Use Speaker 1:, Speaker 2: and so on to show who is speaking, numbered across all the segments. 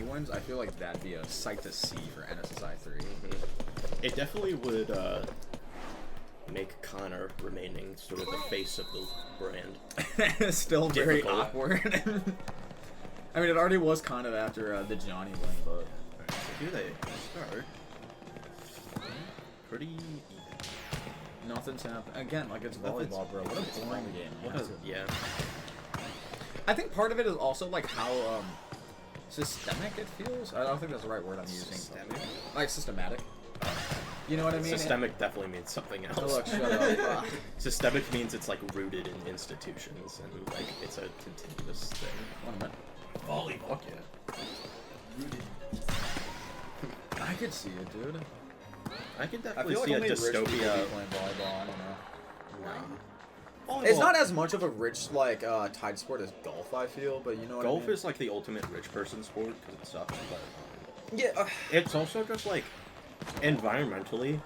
Speaker 1: Johnny wins, I feel like that'd be a sight to see for NSSI 3.
Speaker 2: It definitely would make Connor remaining sort of the face of the brand.
Speaker 1: Still very
Speaker 2: Difficult.
Speaker 1: awkward. I mean, it already was kind of after the Johnny win, but...
Speaker 2: So here they start. Pretty even.
Speaker 1: Nothing's happened. Again, like, it's volleyball, bro. What a boring game.
Speaker 2: What a, yeah.
Speaker 1: I think part of it is also, like, how, systemic it feels. I don't think that's the right word I'm using.
Speaker 2: Systemic?
Speaker 1: Like, systematic. You know what I mean?
Speaker 2: Systemic definitely means something else.
Speaker 1: Oh, look, shut up.
Speaker 2: Systemic means it's, like, rooted in institutions, and, like, it's a continuous thing.
Speaker 1: One minute.
Speaker 2: Volleyball. Fuck yeah.
Speaker 3: Rooted.
Speaker 1: I could see it, dude.
Speaker 2: I could
Speaker 1: I
Speaker 2: definitely
Speaker 1: feel like
Speaker 2: see a
Speaker 1: only rich people be
Speaker 2: dystopia.
Speaker 1: playing volleyball. I don't know.
Speaker 2: Volleyball-
Speaker 1: It's not as much of a rich, like, tide sport as golf, I feel, but you know what I
Speaker 2: Golf
Speaker 1: mean?
Speaker 2: is like the ultimate rich person sport because it sucks, but
Speaker 1: Yeah.
Speaker 2: it's also just like environmentally,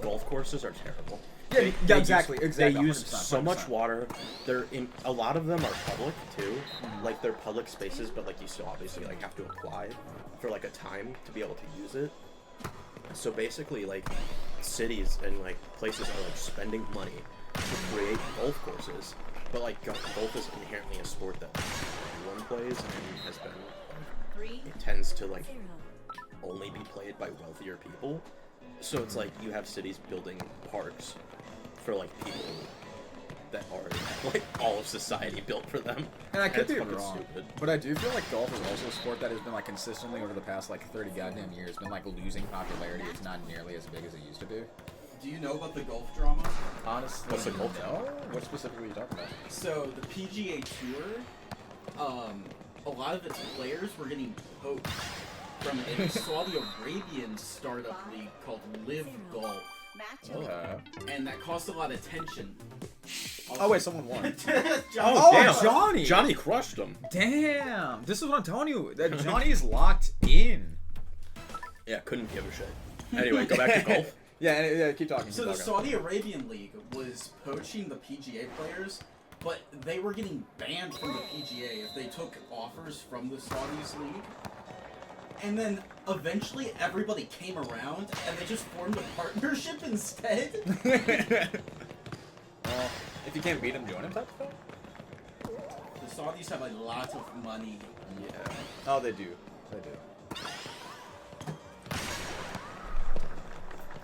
Speaker 2: golf courses are terrible.
Speaker 1: Yeah, yeah, exactly,
Speaker 2: They
Speaker 1: exactly,
Speaker 2: use
Speaker 1: 100%,
Speaker 2: so much
Speaker 1: 100%.
Speaker 2: water. They're in a lot of them are public too, like they're public spaces, but like you still obviously like have to apply for like a time to be able to use it. So basically, like cities and like places are like spending money to create golf courses, but like golf is inherently a sport that everyone plays and has been. It tends to like only be played by wealthier people. So it's like you have cities building parks for like people that are like all of society built for them.
Speaker 1: And I could
Speaker 2: it's
Speaker 1: be
Speaker 2: fucking
Speaker 1: wrong,
Speaker 2: stupid.
Speaker 1: but I do feel like golf is also a sport that has been like consistently over the past like 30 goddamn years been like losing popularity. It's not nearly as big as it used to be.
Speaker 3: Do you know about the golf drama?
Speaker 1: Honestly,
Speaker 2: What's the golf
Speaker 1: no. What specifically are you talking about?
Speaker 3: So the PGA Tour, a lot of its players were getting poached from a Saudi Arabian startup league called Live Golf,
Speaker 1: Okay.
Speaker 3: and that caused a lot of tension.
Speaker 1: Oh wait, someone won.
Speaker 2: Oh, damn.
Speaker 1: Johnny!
Speaker 2: Johnny crushed him.
Speaker 1: Damn! This is what I'm telling you. That Johnny's locked in.
Speaker 2: Yeah, couldn't give a shit. Anyway, go back to golf.
Speaker 1: Yeah, keep talking.
Speaker 3: So
Speaker 1: keep
Speaker 3: the
Speaker 1: talking.
Speaker 3: Saudi Arabian league was poaching the PGA players, but they were getting banned from the PGA if they took offers from the Saudis league. And then eventually everybody came around and they just formed a partnership instead.
Speaker 1: Well, if you can't beat him, join him type of thing?
Speaker 3: The Saudis have a lot of money.
Speaker 2: Yeah.
Speaker 1: Oh, they do. They do.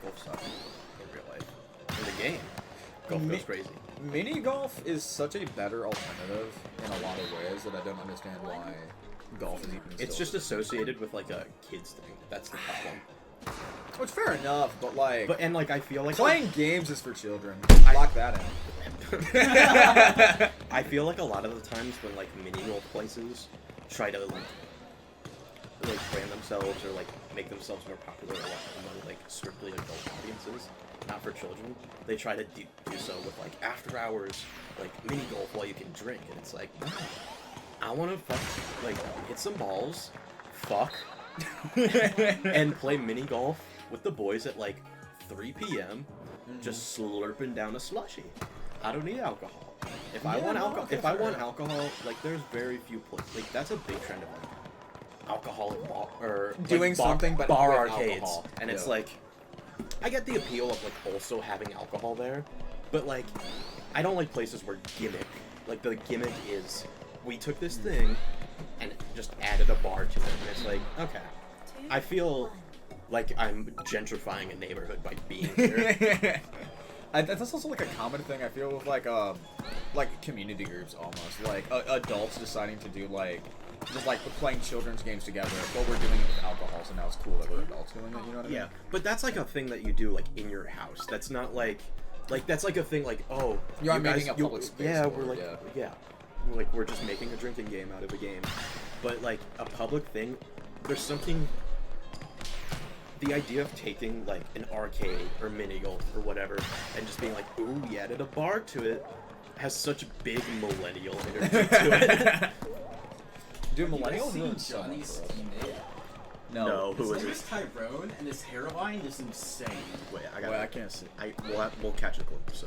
Speaker 2: Golf sucks in real life. In the game, golf
Speaker 1: Me-
Speaker 2: goes crazy.
Speaker 1: Mini golf is such a better alternative in a lot of ways that I don't understand why golf is even
Speaker 2: It's
Speaker 1: still.
Speaker 2: just associated with like a kids thing. That's the problem.
Speaker 1: Which fair enough, but like
Speaker 2: But and like I feel like
Speaker 1: playing games is for children.
Speaker 2: I-
Speaker 1: Lock that in.
Speaker 2: I feel like a lot of the times when like mini golf places try to like brand themselves or like make themselves more popular among like strictly adult audiences, not for children, they try to do so with like after hours like mini golf while you can drink, and it's like no, I want to like hit some balls, fuck, and play mini golf with the boys at like 3 p.m. just slurping down a slushie. I don't need alcohol. If I
Speaker 1: Yeah,
Speaker 2: want
Speaker 1: no,
Speaker 2: alcohol,
Speaker 1: okay,
Speaker 2: if I
Speaker 1: fair
Speaker 2: want
Speaker 1: enough.
Speaker 2: alcohol, like there's very few places. Like that's a big trend of like alcoholic bar or like,
Speaker 1: Doing something but
Speaker 2: bar
Speaker 1: with
Speaker 2: arcades,
Speaker 1: alcohol.
Speaker 2: and it's
Speaker 1: Yeah.
Speaker 2: like I get the appeal of like also having alcohol there, but like I don't like places where gimmick. Like the gimmick is we took this thing and just added a bar to it, and it's like okay, I feel like I'm gentrifying a neighborhood by being here.
Speaker 1: That's also like a common thing I feel with like community groups almost like adults deciding to do like just like playing children's games together, but we're doing it with alcohol, so now it's cool that we're adults doing it. You know what I mean?
Speaker 2: Yeah, but that's like a thing that you do like in your house. That's not like that's like a thing like oh
Speaker 1: You're
Speaker 2: you
Speaker 1: making
Speaker 2: guys,
Speaker 1: a public space
Speaker 2: Yeah,
Speaker 1: for
Speaker 2: we're
Speaker 1: it,
Speaker 2: like
Speaker 1: yeah.
Speaker 2: we're just making a drinking game out of a game, but like a public thing. There's something. The idea of taking like an arcade or mini golf or whatever and just being like, ooh, we added a bar to it, has such big millennial energy to it.
Speaker 1: Dude,
Speaker 3: Have you guys
Speaker 1: millennials
Speaker 3: seen
Speaker 1: really suck,
Speaker 3: Johnny's
Speaker 1: bro.
Speaker 3: teammate?
Speaker 2: No,
Speaker 3: His
Speaker 2: who is
Speaker 3: name
Speaker 2: it?
Speaker 3: is Tyrone, and his hairline is insane.
Speaker 2: Wait, I
Speaker 1: Wait,
Speaker 2: got.
Speaker 1: I can't see.
Speaker 2: We'll catch a clip. So.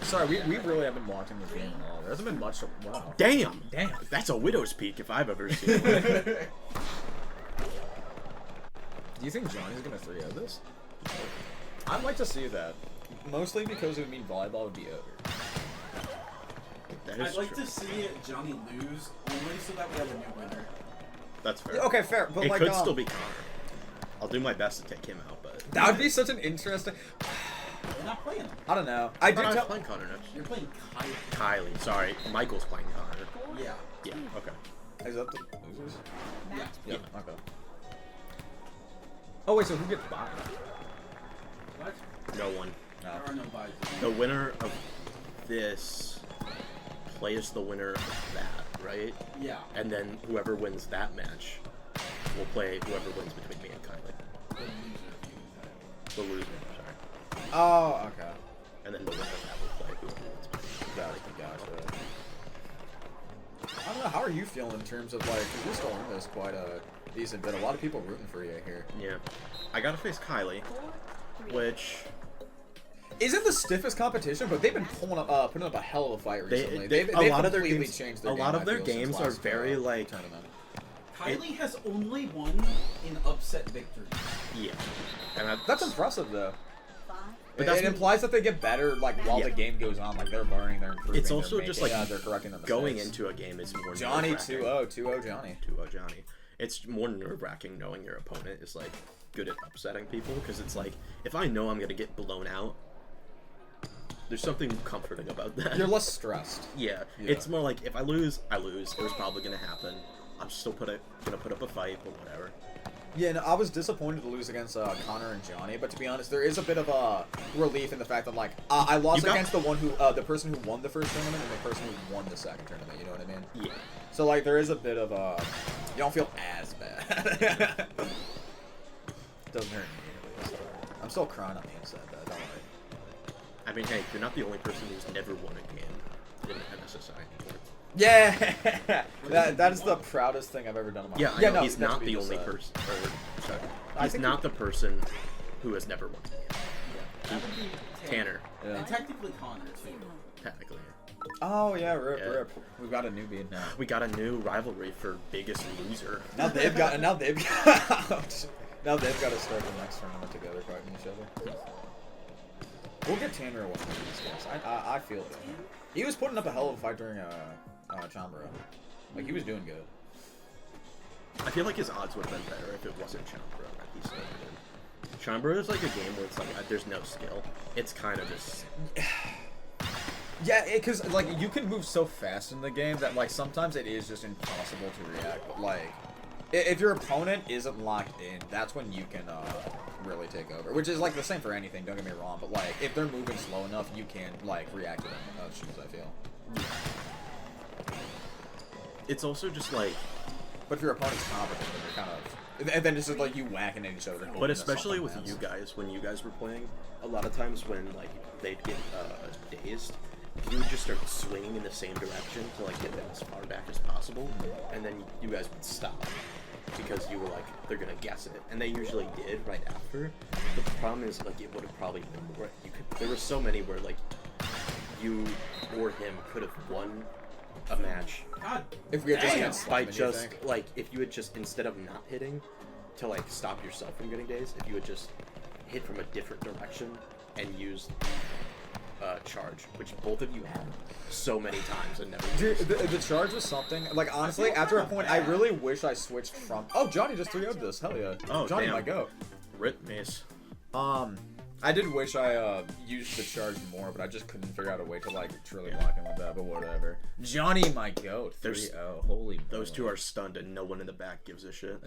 Speaker 1: Sorry, we really have been watching this game at all. There hasn't been much. Wow.
Speaker 2: Damn,
Speaker 1: Damn.
Speaker 2: that's a widow's peak if I've ever seen one.
Speaker 1: you think Johnny's gonna 3-0 this? I'd like to see that. Mostly because it would mean volleyball would be over.
Speaker 2: That is
Speaker 3: I'd like
Speaker 2: true.
Speaker 3: to see Johnny lose only so that we have a new winner.
Speaker 2: That's fair.
Speaker 1: Yeah, okay, fair, but
Speaker 2: It
Speaker 1: like
Speaker 2: could still be Connor. I'll do my best to take him out, but
Speaker 1: that would be such an interesting.
Speaker 3: You're not playing him.
Speaker 1: I don't know. I do
Speaker 2: I'm
Speaker 1: tell.
Speaker 2: playing Connor next.
Speaker 3: You're playing Kylie.
Speaker 2: Kylie, sorry, Michael's playing Connor.
Speaker 3: Yeah.
Speaker 2: Yeah. Okay.
Speaker 1: Is that the losers?
Speaker 3: Yeah.
Speaker 1: Yeah. Okay. Oh wait, so who gets by?
Speaker 3: What?
Speaker 2: No one.
Speaker 1: No.
Speaker 3: There are no buys.
Speaker 2: The winner of this plays the winner of that, right?
Speaker 3: Yeah.
Speaker 2: And then whoever wins that match will play whoever wins between me and Kylie.
Speaker 3: The loser of you.
Speaker 2: The loser, sorry.
Speaker 1: Oh, okay.
Speaker 2: And then the winner of that will play whoever wins between me.
Speaker 1: Gotcha. I don't know. How are you feeling in terms of like? Cause you're still in this quite a decent bit. A lot of people rooting for you here.
Speaker 2: Yeah. I gotta face Kylie, which
Speaker 1: Isn't the stiffest competition, but they've been putting up a hell of a fight recently.
Speaker 2: they,
Speaker 1: They've
Speaker 2: a lot of their
Speaker 1: completely
Speaker 2: games,
Speaker 1: changed their
Speaker 2: a
Speaker 1: game,
Speaker 2: lot of
Speaker 1: I
Speaker 2: their
Speaker 1: feel, since
Speaker 2: games are
Speaker 1: last,
Speaker 2: very like
Speaker 1: tournament.
Speaker 3: Kylie has only won in upset victories.
Speaker 2: yeah, and
Speaker 1: That's impressive though.
Speaker 2: But
Speaker 1: It
Speaker 2: that's what-
Speaker 1: implies that they get better like while
Speaker 2: Yeah.
Speaker 1: the game goes on. Like they're learning, they're improving.
Speaker 2: It's
Speaker 1: they're
Speaker 2: also just like
Speaker 1: they're correcting their
Speaker 2: going
Speaker 1: mistakes.
Speaker 2: into a game is more
Speaker 1: Johnny
Speaker 2: nerve-wracking.
Speaker 1: 2-0 Johnny.
Speaker 2: 2-0 Johnny. It's more nerve-wracking knowing your opponent is like good at upsetting people because it's like if I know I'm gonna get blown out, there's something comforting about that.
Speaker 1: You're less stressed.
Speaker 2: Yeah,
Speaker 1: Yeah.
Speaker 2: it's more like if I lose, I lose. It was probably gonna happen. I'm still gonna put up a fight, but whatever.
Speaker 1: Yeah, no, I was disappointed to lose against Connor and Johnny, but to be honest, there is a bit of a relief in the fact that like I lost
Speaker 2: You got-
Speaker 1: against the person who won the first tournament and the person who won the second tournament. You know what I mean?
Speaker 2: Yeah.
Speaker 1: So like there is a bit of you don't feel as bad. Doesn't hurt me at least. I'm still crying on the inside though. Don't worry.
Speaker 2: I mean, hey, you're not the only person who's never won a game in MSSI before.
Speaker 1: Yeah, that is the proudest thing I've ever done in my
Speaker 2: Yeah,
Speaker 1: life.
Speaker 2: I know,
Speaker 1: no,
Speaker 2: he's
Speaker 1: that's
Speaker 2: not
Speaker 1: what
Speaker 2: the
Speaker 1: you
Speaker 2: only
Speaker 1: said.
Speaker 2: person. Sorry,
Speaker 1: I
Speaker 2: he's
Speaker 1: think
Speaker 2: not the person who has never won.
Speaker 3: That would be
Speaker 2: Tanner,
Speaker 1: Yeah.
Speaker 3: And technically Connor too.
Speaker 2: technically.
Speaker 1: Oh yeah, rip,
Speaker 2: Yeah.
Speaker 1: rip. We've got a newbie now.
Speaker 2: We got a new rivalry for biggest loser.
Speaker 1: Now they've got now they've got to start the next tournament together fighting each other. We'll get Tanner one of these guys. I feel it. He was putting up a hell of a fight during Chambra. Like he was doing good.
Speaker 2: I feel like his odds would have been better if it wasn't Chambra that he started in. Chambra is like a game where it's like there's no skill. It's kind of just
Speaker 1: Yeah, because like you can move so fast in the game that like sometimes it is just impossible to react. But like if your opponent isn't locked in, that's when you can really take over. Which is like the same for anything. Don't get me wrong, but like if they're moving slow enough, you can like react to them shoes. I feel.
Speaker 2: it's also just like
Speaker 1: But if your opponent's competent, then you're kind of, and then it's just like you whacking at each other. hoping
Speaker 2: But
Speaker 1: that
Speaker 2: especially
Speaker 1: something
Speaker 2: with
Speaker 1: lands.
Speaker 2: you guys, when you guys were playing, a lot of times when like they'd get dazed, you would just start swinging in the same direction to like get them as far back as possible, and then you guys would stop because you were like they're gonna guess it, and they usually did right after. But the problem is like it would have probably been more. You could there were so many where like you or him could have won a match
Speaker 3: God,
Speaker 1: If we had just
Speaker 3: damn.
Speaker 1: got slam,
Speaker 2: by
Speaker 1: you
Speaker 2: just
Speaker 1: think?
Speaker 2: like if you had just instead of not hitting to like stop yourself from getting dazed, if you would just hit from a different direction and use charge, which both of you had so many times and never
Speaker 1: Dude,
Speaker 2: used.
Speaker 1: the charge was something. Like honestly, after a point, I really wish I switched from. Oh, Johnny just 3-0'd this. Hell yeah.
Speaker 2: Oh,
Speaker 1: Johnny
Speaker 2: damn.
Speaker 1: might go.
Speaker 2: Rip Mace.
Speaker 1: I did wish I used the charge more, but I just couldn't figure out a way to like truly lock in with that. But whatever. Johnny might go 3-0.
Speaker 2: There's-
Speaker 1: Holy.
Speaker 2: Those
Speaker 1: moly.
Speaker 2: two are stunned and no one in the back gives a shit.